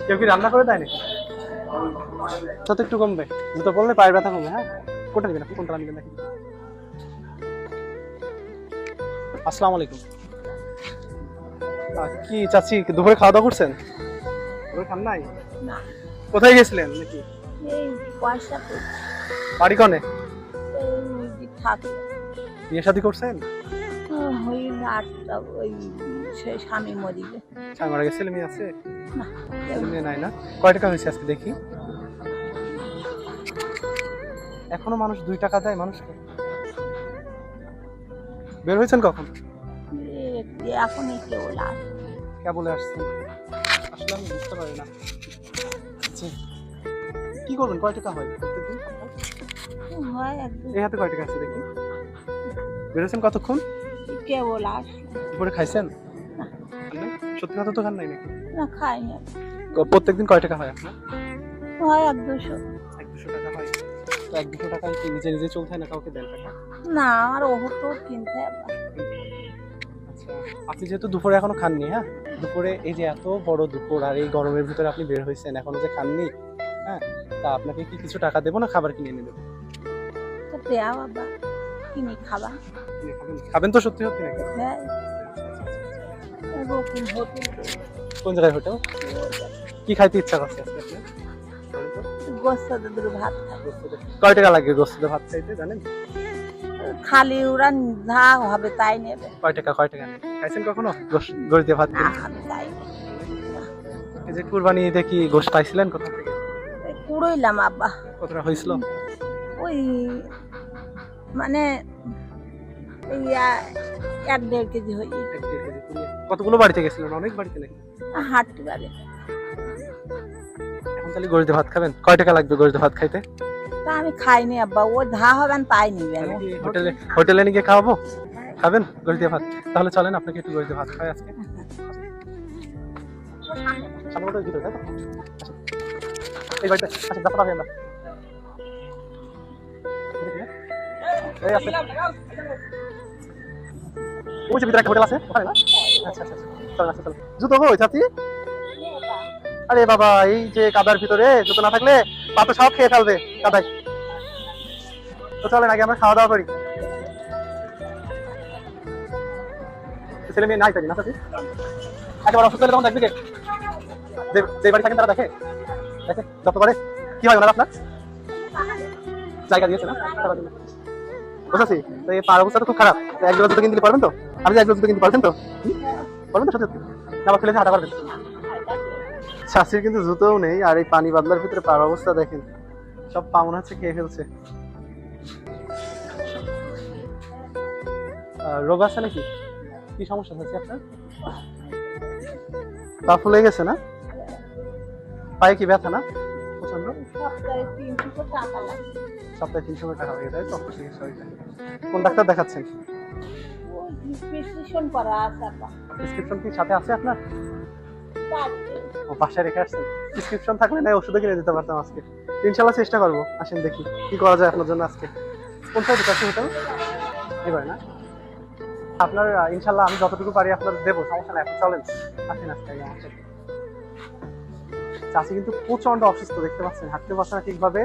কেউ কি রান্না করে দেয় নাকি? যত একটু কমবে, জুতো পরলে পায়ের ব্যথা কমবে। হ্যাঁ, কোনটা নেবেন আপনি? কোনটা নেবেন দেখি। আসসালামু আলাইকুম। কি চাচি, দুপুরে খাওয়া দাওয়া করছেন? দুপুরে খান নাই? না, কোথায় গেছিলেন নাকি? এই পয়সা তো বাড়ি কনে? এই যে থাকে বিয়ে শাদী করছেন? হইল আটটা ওই সে স্বামী মরিবে। স্বামী মারা গেছে, ছেলে মেয়ে আছে? না, ছেলে মেয়ে নাই না? কয় টাকা হয়েছে আজকে দেখি? এখনো মানুষ 2 টাকা দেয় মানুষকে? বের হয়েছেন কখন? এখনই কেউ লাভ কে বলে আসছেন? আসলে আমি বুঝতে পারি না। আচ্ছা, কি করবেন? কয় টাকা হয় প্রত্যেকদিন? হয় একদম এই হাতে কয় টাকা আছে দেখি? বেরোছেন কতক্ষণ? কেবল আস দুপুরে খাইছেন? সত্যি কথা তো খান নাই নাকি? না, খাইনি। প্রত্যেকদিন কয় টাকা হয় আপনার? হয় 1-200। 1-200 টাকা হয়। তো 1-200 টাকায় কি নিজে নিজে চলতে হয় না কাউকে দেন টাকা? না, আমার ওষুধ তো কিনতে হবে। আচ্ছা, আপনি যেহেতু দুপুরে এখনো খাননি, হ্যাঁ, দুপুরে এই যে এত বড় দুপুর আর এই গরমের ভিতরে আপনি বের হয়েছেন এখনো যে খাননি, হ্যাঁ, তা আপনাকে কি কিছু টাকা দেবো না খাবার কিনে এনে দেবো? তো দেয়া বাবা, কিনে খাবা। কিনে খাবেন? খাবেন তো সত্যি সত্যি নাকি? হ্যাঁ, রকম হোটেল কোন জায়গায় হোটেল? কি খাইতে ইচ্ছা করছে আজকে আপনার? বলেন তো। গোস্ত দুধ ভাত খাই। কয় টাকা লাগে গোস্তের ভাত খাইতে জানেন? খালি ওরা যা হবে তাই নেবে। কয় টাকা নেয়? খাইছেন কখনো গোশ দিয়ে ভাত না, কিনে? আমি তাই নেই। এই যে কুরবানি ঈদে কি গোশ পাইছিলেন কোথা থেকে? কুড়ইলাম আব্বা। কতটা হয়েছিল? ওই মানে এই 1-1.5 কেজি হই। 1-1.5 কেজি কুড়িয়ে। কতগুলো বাড়িতে গেছিলেন? অনেক বাড়িতে নাকি? হাঁটতে পারে। এখন তাহলে গোশ দিয়ে ভাত খাবেন? কয় টাকা লাগবে গোশ দিয়ে ভাত খাইতে? তা আমি খাইনি আব্বা, ও যা হবেন তাই নিবেন। তাহলে কি হোটেলে নিয়ে গিয়ে খাওয়াবো? খাবেন গোশ দিয়ে ভাত? তাহলে চলেন আপনাকে একটু গোশ দিয়ে ভাত খাই আজকে। সামনে ওটার ভিতরে, তাই তো? এই বাড়িতে আচ্ছা, যাত্রা পাবি আমরা। এই আছে। ওই যে ভিতরে একটা হোটেল আছে ওখানে না? আচ্ছা আচ্ছা আচ্ছা, চলেন আচ্ছা চলেন। জুতো কই চাচি? আরে বাবা, এই যে কাদার ভিতরে জুতো না থাকলে পা তো সব খেয়ে ফেলবে কাদায়। তো চলেন আগে আমরা খাওয়া দাওয়া করি। ছেলে মেয়ে নাই তাই না চাচি? একেবারে অসুস্থ হলে তখন দেখবি কে? যে বাড়ি থাকেন তারা দেখে দেখে যত করে কি হয় ওনার আপনার জায়গা দিয়েছে না বুঝাচ্ছি। তো এই পার অবস্থা তো খুব খারাপ। তো এক জোড়া জুতো কিনতে পারবেন তো? আপনি এক জোড়া জুতো কিনতে পারবেন তো? পারবেন তো সত্যি সত্যি? আবার খুলে হাঁটা পারবেন? চাষির কিন্তু জুতোও নেই আর এই পানি বাদলার ভিতরে পার অবস্থা দেখেন, সব পা মনে হচ্ছে খেয়ে ফেলছে। রোগ আছে নাকি? কি সমস্যা হচ্ছে আপনার? পা ফুলে গেছে না? পায়ে কি ব্যথা না প্রচন্ড? সপ্তাহে 300 টাকা লাগে। সপ্তাহে 300 টাকা লাগে তাই তো? চিকিৎসা হইতে। কোন ডাক্তার দেখাচ্ছেন? ওই প্রেসক্রিপশন করা আছে আব্বা। প্রেসক্রিপশন কি সাথে আছে আপনার? তারপরে ও বাসায় রেখে আসছেন? প্রেসক্রিপশন থাকলে না ওষুধও কিনে দিতে পারতাম আজকে। ইনশাল্লাহ চেষ্টা করবো, আসেন দেখি কি করা যায় আপনার জন্য আজকে। কোন সাইডে চাষি হোটেল? এবার না আপনার ইনশাল্লাহ আমি যতটুকু পারি আপনার দেবো, সমস্যা নাই, আপনি চলেন আসেন আজকে আমার সাথে। চাষি কিন্তু প্রচন্ড অসুস্থ, দেখতে পাচ্ছেন হাঁটতে পারছে না ঠিকভাবে,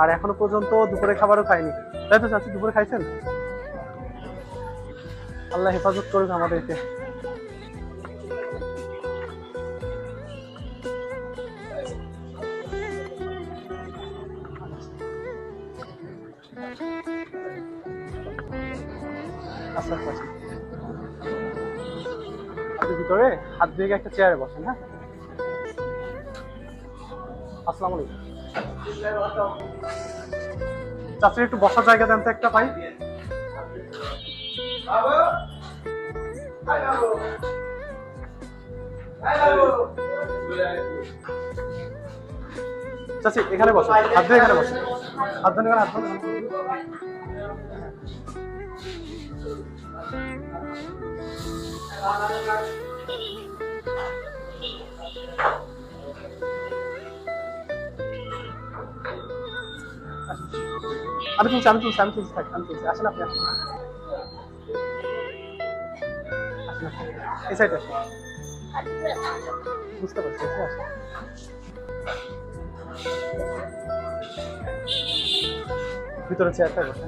আর এখনো পর্যন্ত দুপুরে খাবারও খায়নি। তাই তো চাষি, দুপুরে খাইছেন? আল্লাহ হেফাজত করুন আমাদেরকে। আচ্ছা আচ্ছা, আপনি ভিতরে হাত দিয়ে একটা চেয়ারে বসেন। হ্যাঁ, আসসালামু আলাইকুম। চাষির একটু বসার জায়গা দেন তো একটা পাই। চাচি এখানে বসেন, হাত দিয়ে এখানে বসেন, হাত ধরে হাত ধরে। আমি তুলছি আমি তুলছি আমি তুলছি থাক, আমি তুলছি। আসেন আপনি, আসেন আসেন, এই সাইডে আসেন। বুঝতে পারছি, আসেন। ভিতরে চেয়ারটা বসে।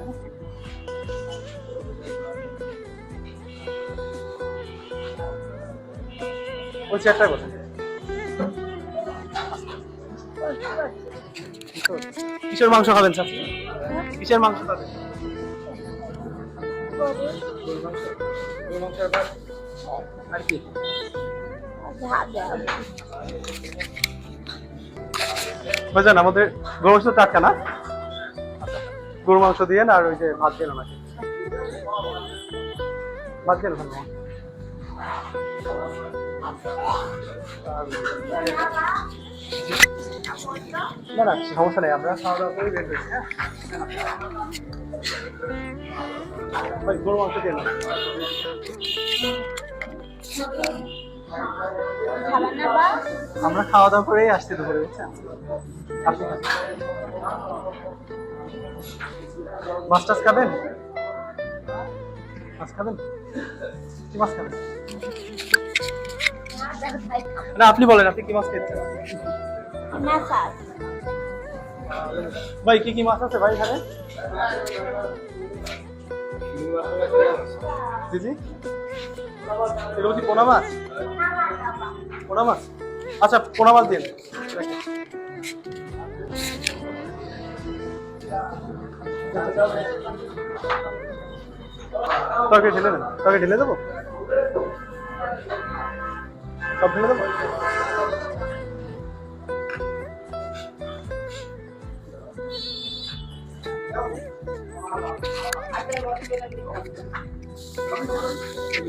ওই চেয়ারটায় বসে। কিসের মাংস খাবেন চাচি? কিসের মাংস খাবেন? আর কি? বুঝলেন আমাদের গরু মাংস টাটকা না? গরু মাংস দিয়ে না আর ওই যে ভাত দিয়ে নাকি ভাত দিয়ে না না না সমস্যা নেই, আমরা খাওয়া দাওয়া করে বের হয়েছি। হ্যাঁ ভাই গরু মাংস দিয়ে না। আমরা খাওয়া দাওয়া করেই আসছি দুপুরে, বুঝছেন? আপনি মাছ টাছ খাবেন? মাছ খাবেন? কি মাছ খাবেন? না আপনি বলেন, আপনি কি মাছ খেয়েছেন? ভাই কি কি মাছ আছে ভাই এখানে? জি জি, এগুলো কি পোনা মাছ? পোনা মাছ, আচ্ছা পোনা মাছ দিন। তরকারি ঢেলে দেন, তরকারি ঢেলে দেবো, সব ঢেলে দেবো।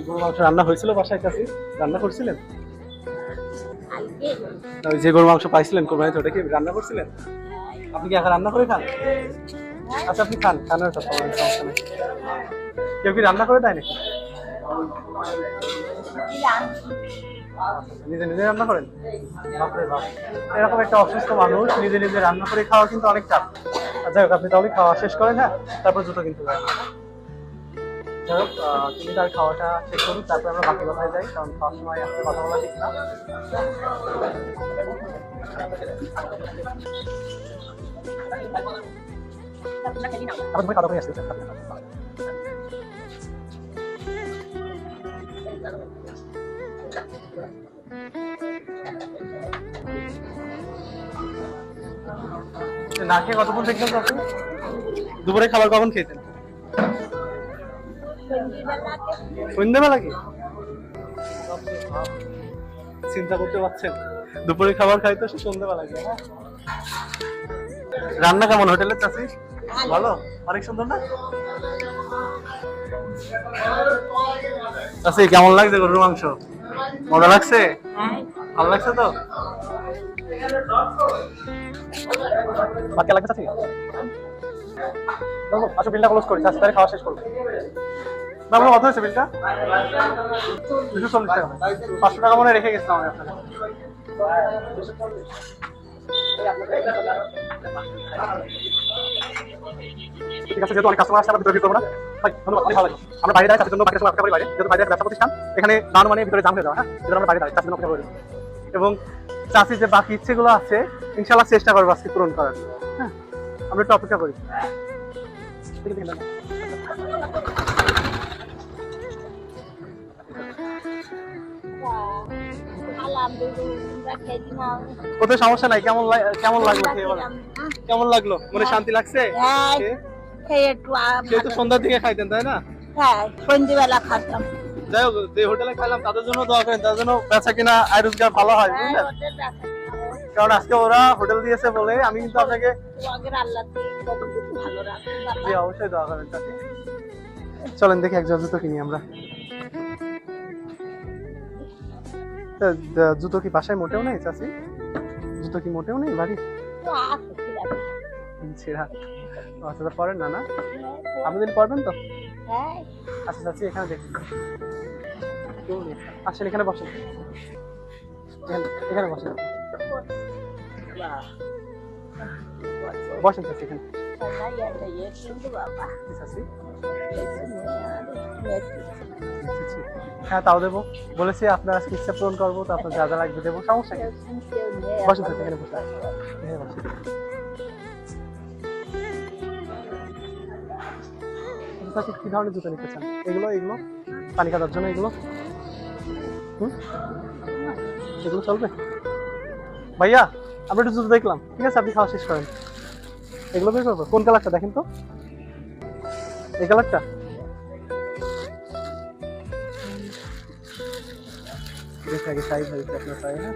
গরু মাংস রান্না হয়েছিল বাসায় কাছে? রান্না করছিলেন? ওই যে গরু মাংস পাইছিলেন কোরবানিতে, ওটা কি রান্না করছিলেন? আপনি কি এখন রান্না করে খান? আচ্ছা আপনি খান, খানের কথা সমস্যা নেই। কেউ কি রান্না করে দেয় নাকি? নিজে নিজে রান্না করেন? বাপরে বাপ, এরকম একটা অসুস্থ মানুষ নিজে নিজে রান্না করে খাওয়া কিন্তু অনেক চাপ। যাই হোক আপনি তাহলে খাওয়া শেষ করেন, হ্যাঁ তারপর জুতো কিনতে যাবেন। যাই হোক তুমি তার খাওয়াটা শেষ করুন, তারপর আমরা বাকি কথায় যাই, কারণ খাওয়ার সময় আসলে কথা বলা ঠিক না। আবার তুমি কথা বলে আসতে না খেয়ে কতক্ষণ দেখলেন আপনি? দুপুরে খাবার কখন খেয়েছেন? সন্ধ্যেবেলা কি? চিন্তা করতে পারছেন, দুপুরে খাবার খাইতে সে সন্ধ্যেবেলা কি? রান্না কেমন হোটেলের চাচি? ভালো, অনেক সুন্দর না? চাচি কেমন লাগছে গরুর মাংস? মজা লাগছে? ভালো লাগছে তো? বাকি লাগছে চাচি? আচ্ছা বিলটা ক্লোজ করি, চাচি তাহলে খাওয়া শেষ করবো। না কত হয়েছে বিলটা? 240 টাকা। 500 টাকা মনে রেখে গেছিলাম আমি আপনাকে। ঠিক আছে, যেহেতু অনেক কাস্টমার আসছে আমরা ভিতরে ঢুকবো না। ভাই ধন্যবাদ, অনেক ভালো লাগলো। আমরা বাইরে দাঁড়াই, চাষের জন্য বাইরে সময় অপেক্ষা করি বাইরে, যেহেতু বাইরে ব্যবসা প্রতিষ্ঠান এখানে দাঁড়ানো মানে ভিতরে জাম হয়ে যাওয়া। হ্যাঁ যেটা আমরা বাইরে দাঁড়াই, চাষের জন্য অপেক্ষা করি। এবং চাষির যে বাকি ইচ্ছেগুলো আছে ইনশাল্লাহ চেষ্টা করবো আজকে পূরণ করার। হ্যাঁ আমরা একটু অপেক্ষা করি। ওতে সমস্যা নাই, কেমন কেমন লাগলো খেয়ে? কেমন লাগলো? মনে শান্তি লাগছে? তো সন্ধ্যার দিকে খাইতেন তাই না? হ্যাঁ সন্ধ্যাবেলা খাতাম। যাই হোক যে হোটেলে খাইলাম তাদের জন্য দোয়া করেন, তাদের জন্য বেচা কিনা আয় রোজগার ভালো হয়, বুঝলেন? কারণ আজকে ওরা হোটেল দিয়েছে বলে আমি কিন্তু আপনাকে জি অবশ্যই দোয়া করেন। চলেন দেখি এক জুতো কিনি আমরা। জুতো কি বাসায় মোটেও নেই চাচি? জুতো কি মোটেও নেই বাড়ি? ছেঁড়া। আচ্ছা পরেন না? না আপনি দিন পরবেন তো? আচ্ছা চাচি এখানে দেখুন, আসেন এখানে বসেন, এখানে বসেন, বসেন চাচি এখানে। হ্যাঁ তাও দেবো, বলেছি আপনার আজকে ইচ্ছা পূরণ করবো, তো আপনার যা যা লাগবে দেবো, সমস্যা নেই। বসেন চাচি এখানে বসে, এখানে বসেন। চাচ্ছি কি ধরনের জুতো নিতে চান? এগুলো এগুলো পানি কাটার জন্য এগুলো এগুলো চলবে ভাইয়া? আমরা একটু জুতো দেখলাম, ঠিক আছে আপনি খাওয়া শেষ করেন। এগুলো বের করবো, কোন কালারটা দেখেন তো? এই কালারটা? দেখে আগে সাইজ হয়েছে আপনার পায়ে। হ্যাঁ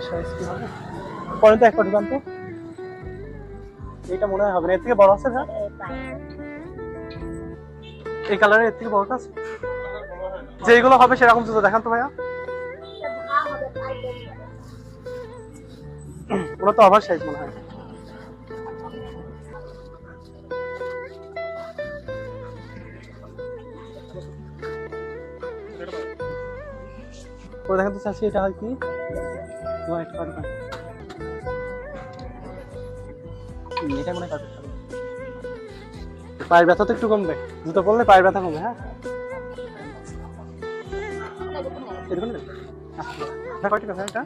সাইজ কি হবে পরে তো একবার দোকান তো এইটা মনে হয় হবে না, এর থেকে বড় আছে। হ্যাঁ এই কালারের এর থেকে বড় আছে, যেগুলো হবে সেরকম জুতো দেখান তো ভাইয়া। ওরা তো ওভার সাইজ মনে হয়। ওরা দেখেন তো চাচ্ছি এটা হয় কি এটা মনে হয় পায়ের ব্যথা তো একটু কমবে, জুতো পরলে পায়ের ব্যথা কমবে। হ্যাঁ এরকম কয় টাকা এটা?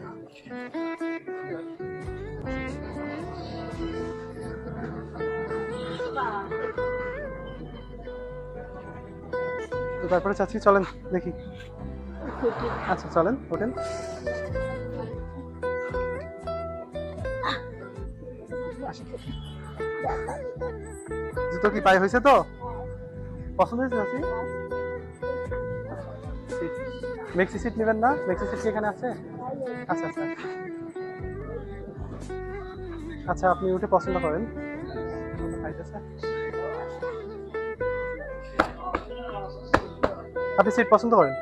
তো তারপরে চাচ্ছি চলেন দেখি। আচ্ছা চলেন ওঠেন। জুতো কি পায়ে হয়েছে তো? পছন্দ হয়েছে চাচ্ছি? মেক্সি সিট নেবেন না? মেক্সি সিট কি এখানে আছে? আচ্ছা আচ্ছা আচ্ছা আপনি উঠে পছন্দ করেন। আপনি সিট পছন্দ করেন?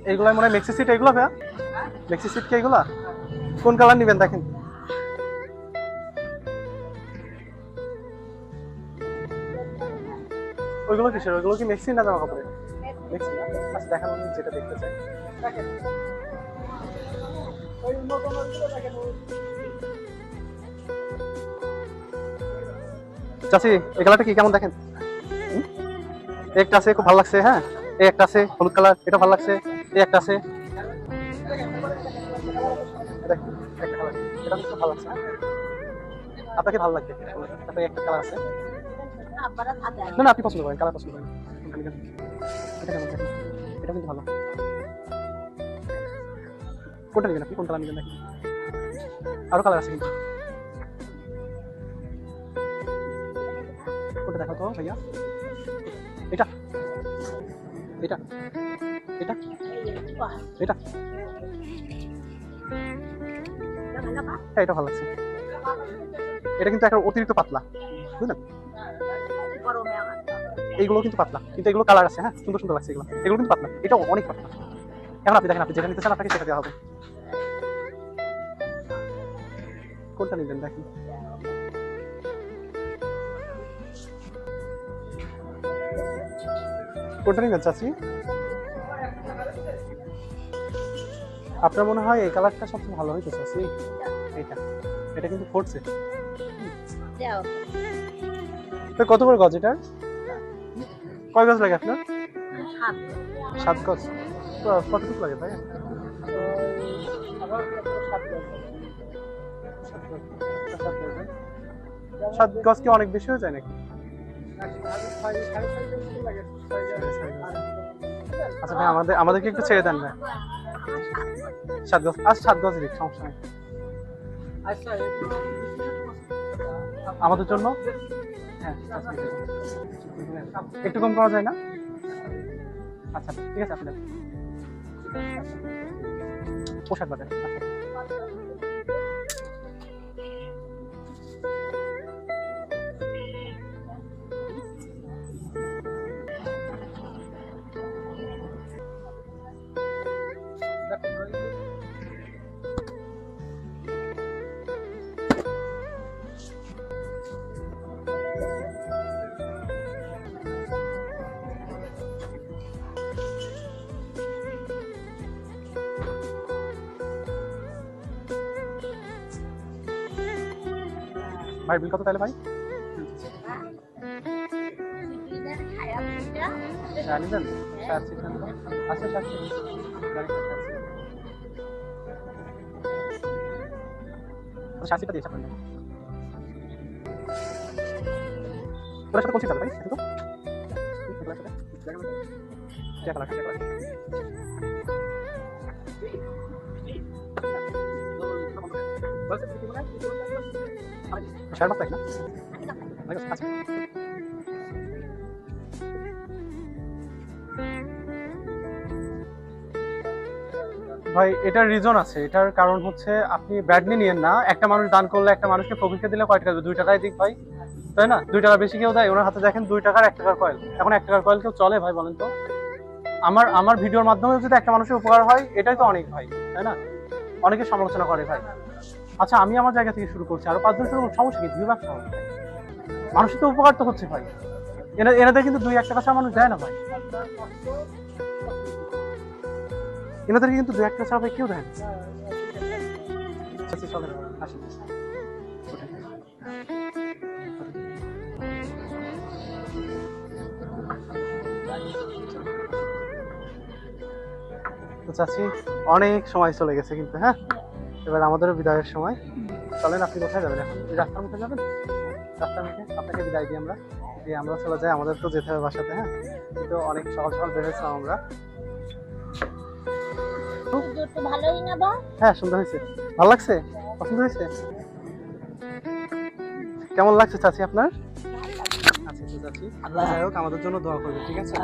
এইগুলো মনে হয় মেক্সি সিট। এগুলো ভাইয়া মেক্সি সিট কি এগুলা? কোন কালার নেবেন দেখেন। ওইগুলো কিসের? ওইগুলো কি মেক্সি না জামা কাপড়ের? মেক্সি না? আচ্ছা দেখান আমি যেটা দেখতে চাই। চাচি এই কালারটা কি কেমন দেখেন? একটা আছে খুব ভালো লাগছে। হ্যাঁ এই একটা আছে হলুদ কালার, এটা ভালো লাগছে। এই একটা আছে এটা খুব ভালো লাগছে। আপনাকে ভালো লাগবে। তারপরে একটা কালার আছে, না না আপনি পছন্দ করেন, কালার পছন্দ করেন। এটা কেমন দেখেন? এটা কিন্তু ভালো। কোনটা নেবেন আপনি? কোন কালার নেবেন দেখেন? আরো কালার আছে কিন্তু। কোনটা দেখো তো ভাইয়া? এটা এটা এটা এটা হ্যাঁ এটা ভালো লাগছে। এটা কিন্তু একটা অতিরিক্ত পাতলা, বুঝলেন? এইগুলো কিন্তু পাতলা, কিন্তু এগুলো কালার আছে। হ্যাঁ সুন্দর সুন্দর লাগছে এগুলো। এগুলো কিন্তু পাতলা, এটা অনেক পাতলা। এখন আপনি দেখেন, আপনি যেটা নিতে চান আপনাকে সেটা দেওয়া হবে। কোনটা নিবেন দেখেন? কোনটা নিবেন চাচি? আপনার মনে হয় এই কালারটা সবচেয়ে ভালো হইতো চাচি। এটা এটা কিন্তু ফুটছে। তো কত করে গজ এটার? কয় গজ লাগে আপনার? 7 গজ। কতটুকু লাগে ভাই? 7 গজ কি অনেক বেশি হয়ে যায় নাকি? আচ্ছা ভাই আমাদেরকে একটু ছেড়ে দেন না। 7 গজ, আচ্ছা 7 গজ দিক, সমস্যা নেই আমাদের জন্য। হ্যাঁ একটু কম করা যায় না? আচ্ছা ঠিক আছে আপনার পোশাক বাজার। আচ্ছা ভাই বিল কত তাহলে ভাই? নিবেন? আচ্ছা শাস্তিটা দিয়েছে আপনার ওর সাথে কোচিং যাবে ভাই দেখো শেয়ার মাস্টার না আচ্ছা ভাই এটার রিজন আছে। এটার কারণ হচ্ছে আপনি ব্যাডলি নিয়েন না, একটা মানুষ দান করলে একটা মানুষকে ফকিরকে দিলে কয় টাকা দেবে? 2 টাকায় দিক ভাই, তাই না? 2 টাকা বেশি কেউ দেয়? ওনার হাতে দেখেন 2 টাকার 1 টাকার কয়েল। এখন 1 টাকার কয়েল কেউ চলে ভাই বলেন তো? আমার ভিডিওর মাধ্যমে যদি একটা মানুষের উপকার হয় এটাই তো অনেক ভাই, তাই না? অনেকে সমালোচনা করে ভাই। আচ্ছা আমি আমার জায়গা থেকে শুরু করছি, আরো 5 জন শুরু করুন, সমস্যা কি? ভিউ ব্যবসা হবে, মানুষের তো উপকার তো হচ্ছে ভাই। এনাদের কিন্তু 2-1 টাকা ছাড়া মানুষ দেয় না ভাই, এনাদেরকে কিন্তু 2-1 টাকা ছাড়া ভাই কেউ দেয় না। আচ্ছা চলেন আসুন। তো চাচি অনেক সময় চলে গেছে কিন্তু, হ্যাঁ এবার আমাদেরও বিদায়ের সময়। চলেন, আপনি কোথায় যাবেন এখন? এই রাস্তার মুখে যাবেন? রাস্তার মুখে আপনাকে বিদায় দিই আমরা, দিয়ে আমরা চলে যাই, আমাদের তো যেতে হবে বাসাতে। হ্যাঁ কিন্তু অনেক সকাল সকাল বের হয়েছিলাম আমরা। ভালোই না বা? হ্যাঁ সুন্দর হয়েছে, ভালো লাগছে, পছন্দ হয়েছে। কেমন লাগছে চাচি আপনার? আচ্ছা তো চাচি যাই হোক আমাদের জন্য দোয়া করবে, ঠিক আছে?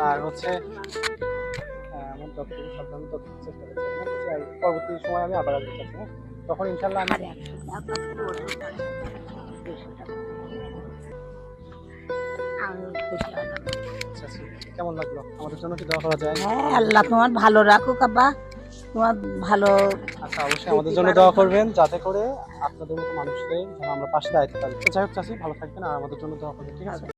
আর হচ্ছে আমার যতটুকু সাবধানে ততটুকু চেষ্টা করছি, আর পরবর্তী সময় আমি আবার আসবো চাচি, হ্যাঁ তখন ইনশাল্লাহ আমি চাচি কেমন লাগলো? আমাদের জন্য কি দোয়া করা যায়? হ্যাঁ আল্লাহ তোমার ভালো রাখুক আব্বা, তোমার ভালো। আচ্ছা অবশ্যই আমাদের জন্য দোয়া করবেন, যাতে করে আপনাদের মতো মানুষদের যেন আমরা পাশে দাঁড়াতে পারি। তো যাই হোক চাচি ভালো থাকবেন আর আমাদের জন্য দোয়া করবেন, ঠিক আছে?